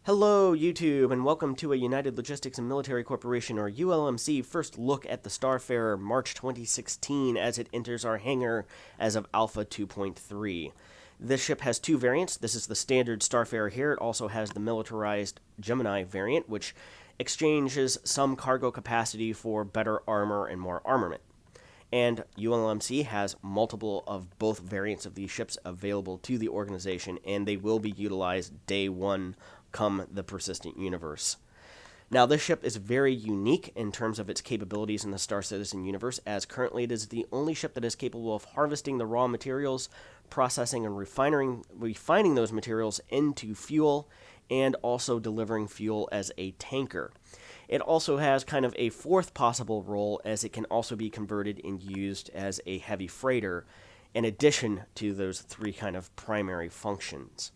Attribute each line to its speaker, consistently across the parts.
Speaker 1: Hello, YouTube, and welcome to a United Logistics and Military Corporation, or ULMC, first look at the Starfarer March 2016 as it enters our hangar as of Alpha 2.3. This ship has two variants. This is the standard Starfarer here. It also has the militarized Gemini variant, which exchanges some cargo capacity for better armor and more armament. And ULMC has multiple of both variants of these ships available to the organization, and they will be utilized day one come the persistent universe. Now, this ship is very unique in terms of its capabilities in the Star Citizen universe, as currently it is the only ship that is capable of harvesting the raw materials, processing and refining those materials into fuel, and also delivering fuel as a tanker. It also has kind of a fourth possible role, as it can also be converted and used as a heavy freighter, in addition to those three kind of primary functions.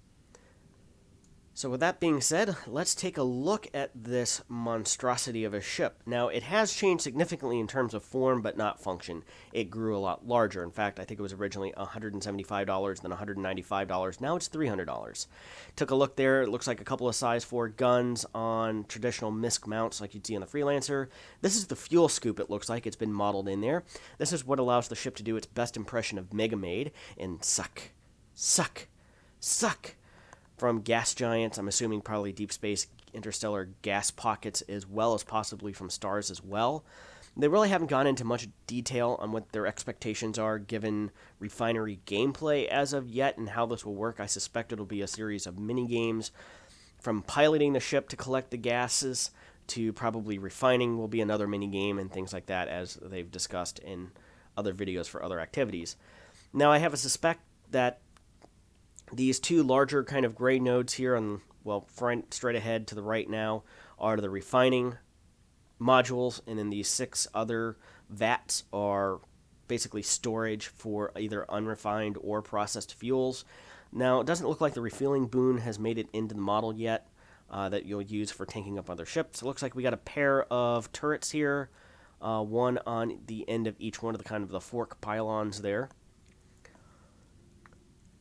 Speaker 1: So with that being said, let's take a look at this monstrosity of a ship. Now, it has changed significantly in terms of form, but not function. It grew a lot larger. In fact, I think it was originally $175, then $195. Now it's $300. Took a look there. It looks like a couple of size 4 guns on traditional MISC mounts like you'd see on the Freelancer. This is the fuel scoop, it looks like. It's been modeled in there. This is what allows the ship to do its best impression of Mega Maid and suck, suck, suck from gas giants. I'm assuming probably deep space interstellar gas pockets, as well as possibly from stars as well. They really haven't gone into much detail on what their expectations are given refinery gameplay as of yet and how this will work. I suspect it'll be a series of mini games, from piloting the ship to collect the gases to probably refining will be another mini game, and things like that, as they've discussed in other videos for other activities. Now, I have a suspect that these two larger kind of gray nodes here on, front straight ahead to the right now are the refining modules, and then these 6 other vats are basically storage for either unrefined or processed fuels. Now, it doesn't look like the refueling boon has made it into the model yet that you'll use for tanking up other ships. It looks like we got a pair of turrets here, one on the end of each one of the fork pylons there.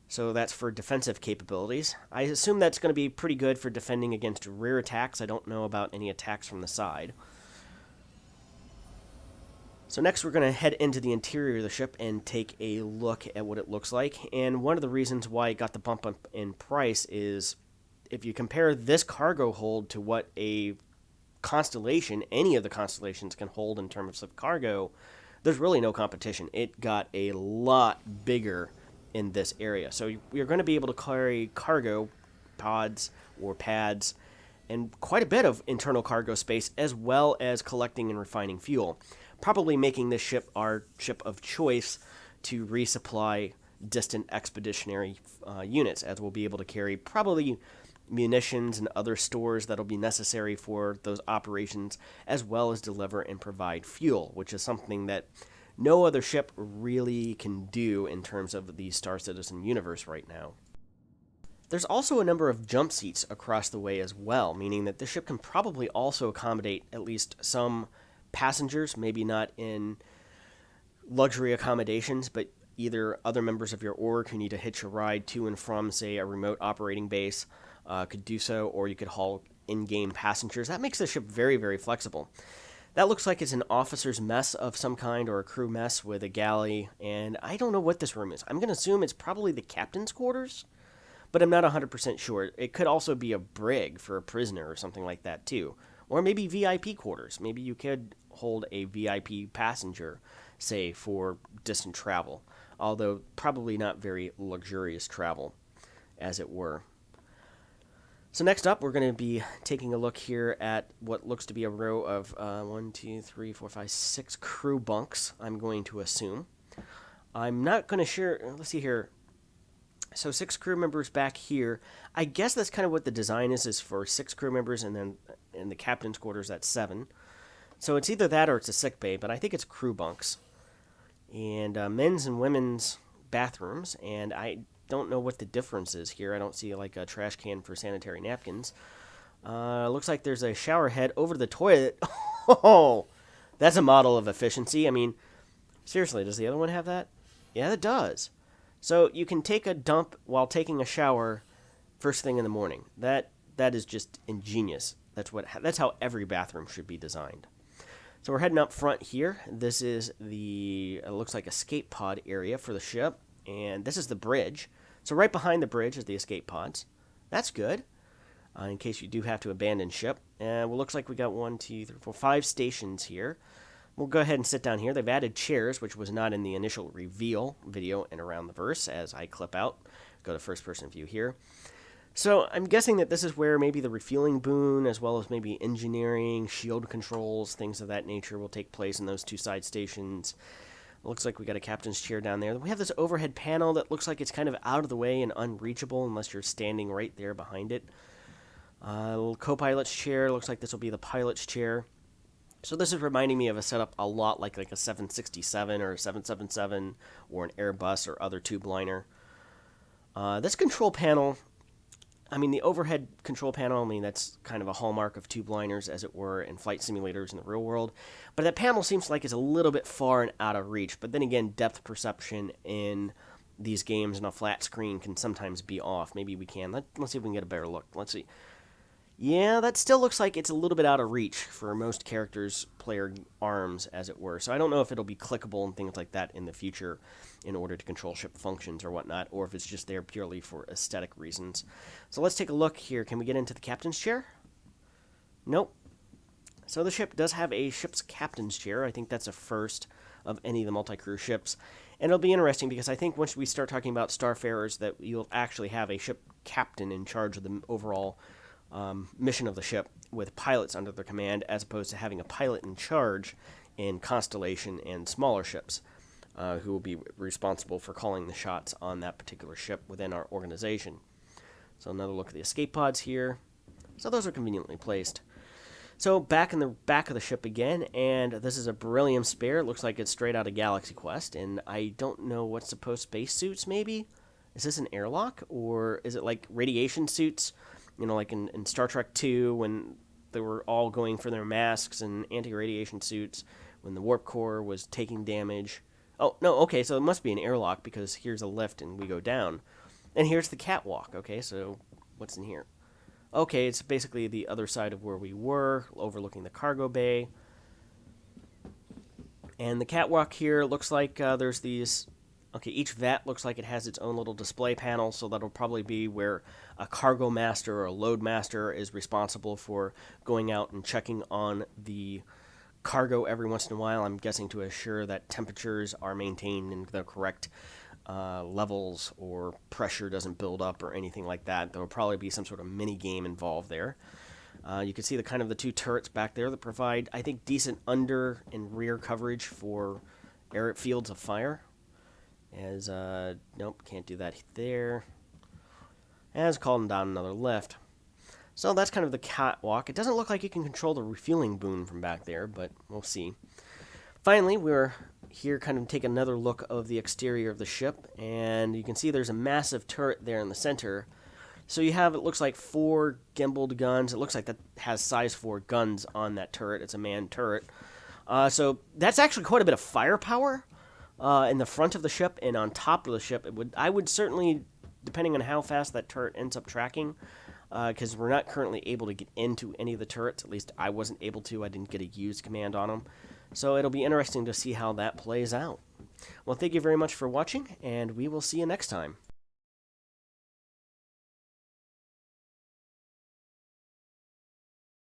Speaker 1: So that's for defensive capabilities. I assume that's going to be pretty good for defending against rear attacks. I don't know about any attacks from the side. So next we're going to head into the interior of the ship and take a look at what it looks like. And one of the reasons why it got the bump up in price is if you compare this cargo hold to what a constellation, any of the constellations, can hold in terms of cargo, there's really no competition. It got a lot bigger in this area. So you're going to be able to carry cargo pods or pads and quite a bit of internal cargo space, as well as collecting and refining fuel, probably making this ship our ship of choice to resupply distant expeditionary units, as we'll be able to carry probably munitions and other stores that'll be necessary for those operations, as well as deliver and provide fuel, which is something that no other ship really can do in terms of the Star Citizen universe right now. There's also a number of jump seats across the way as well, meaning that this ship can probably also accommodate at least some passengers, maybe not in luxury accommodations, but either other members of your org who need to hitch a ride to and from, say, a remote operating base could do so, or you could haul in-game passengers. That makes the ship very, very flexible. That looks like it's an officer's mess of some kind, or a crew mess with a galley, and I don't know what this room is. I'm going to assume it's probably the captain's quarters, but I'm not 100% sure. It could also be a brig for a prisoner or something like that too, or maybe VIP quarters. Maybe you could hold a VIP passenger, say, for distant travel, although probably not very luxurious travel, as it were. So next up, we're going to be taking a look here at what looks to be a row of 6 crew bunks, I'm going to assume. I'm not going to share. Let's see here. So 6 crew members back here. I guess that's kind of what the design is for 6 crew members, and then in the captain's quarters, that's 7. So it's either that or it's a sick bay, but I think it's crew bunks. And men's and women's bathrooms, and I don't know what the difference is here. I don't see like a trash can for sanitary napkins. Looks like there's a shower head over the toilet. Oh, that's a model of efficiency. I mean, seriously, does the other one have that? Yeah, it does. So you can take a dump while taking a shower first thing in the morning. That that is just ingenious. That's how every bathroom should be designed. So we're heading up front here. This is it looks like escape pod area for the ship, and this is the bridge. So right behind the bridge is the escape pods. That's good, in case you do have to abandon ship. And well, looks like we got 1, 2, 3, 4, 5 stations here. We'll go ahead and sit down here. They've added chairs, which was not in the initial reveal video and around the verse, as I clip out. Go to first-person view here. So I'm guessing that this is where maybe the refueling boon, as well as maybe engineering, shield controls, things of that nature will take place in those 2 side stations. It looks like we got a captain's chair down there. We have this overhead panel that looks like it's kind of out of the way and unreachable unless you're standing right there behind it. A little co-pilot's chair. Looks like this will be the pilot's chair. So this is reminding me of a setup a lot like a 767 or a 777 or an Airbus or other tube liner. This control panel, I mean, the overhead control panel, I mean, that's kind of a hallmark of tube liners, as it were, in flight simulators in the real world. But that panel seems like it's a little bit far and out of reach. But then again, depth perception in these games on a flat screen can sometimes be off. Maybe we can. Let's see if we can get a better look. Let's see. Yeah, that still looks like it's a little bit out of reach for most characters' player arms, as it were. So I don't know if it'll be clickable and things like that in the future in order to control ship functions or whatnot, or if it's just there purely for aesthetic reasons. So let's take a look here. Can we get into the captain's chair? Nope. So the ship does have a ship's captain's chair. I think that's a first of any of the multi-crew ships. And it'll be interesting because I think once we start talking about Starfarers that you'll actually have a ship captain in charge of the overall mission of the ship with pilots under their command, as opposed to having a pilot in charge in Constellation and smaller ships who will be responsible for calling the shots on that particular ship within our organization. So another look at the escape pods here. So those are conveniently placed. So back in the back of the ship again, and this is a beryllium spare. It looks like it's straight out of Galaxy Quest, and I don't know what's supposed spacesuits maybe? Is this an airlock, or is it like radiation suits? You know, like in Star Trek 2, when they were all going for their masks and anti-radiation suits, when the warp core was taking damage. Oh, no, okay, so it must be an airlock, because here's a lift and we go down. And here's the catwalk, okay, so what's in here? Okay, it's basically the other side of where we were, overlooking the cargo bay. And the catwalk here looks like there's these... Okay, each vat looks like it has its own little display panel, so that'll probably be where a cargo master or a load master is responsible for going out and checking on the cargo every once in a while. I'm guessing to assure that temperatures are maintained in the correct levels, or pressure doesn't build up or anything like that. There will probably be some sort of mini game involved there. You can see the 2 turrets back there that provide, I think, decent under and rear coverage for air fields of fire. As, nope, can't do that there. As calling down another lift. So that's kind of the catwalk. It doesn't look like you can control the refueling boom from back there, but we'll see. Finally, we're here kind of take another look of the exterior of the ship, and you can see there's a massive turret there in the center. So you have, it looks like 4 gimbaled guns. It looks like that has size 4 guns on that turret. It's a manned turret. So that's actually quite a bit of firepower. In the front of the ship and on top of the ship. I would certainly, depending on how fast that turret ends up tracking, because we're not currently able to get into any of the turrets. At least I wasn't able to. I didn't get a use command on them. So it'll be interesting to see how that plays out. Well, thank you very much for watching, and we will see you next time.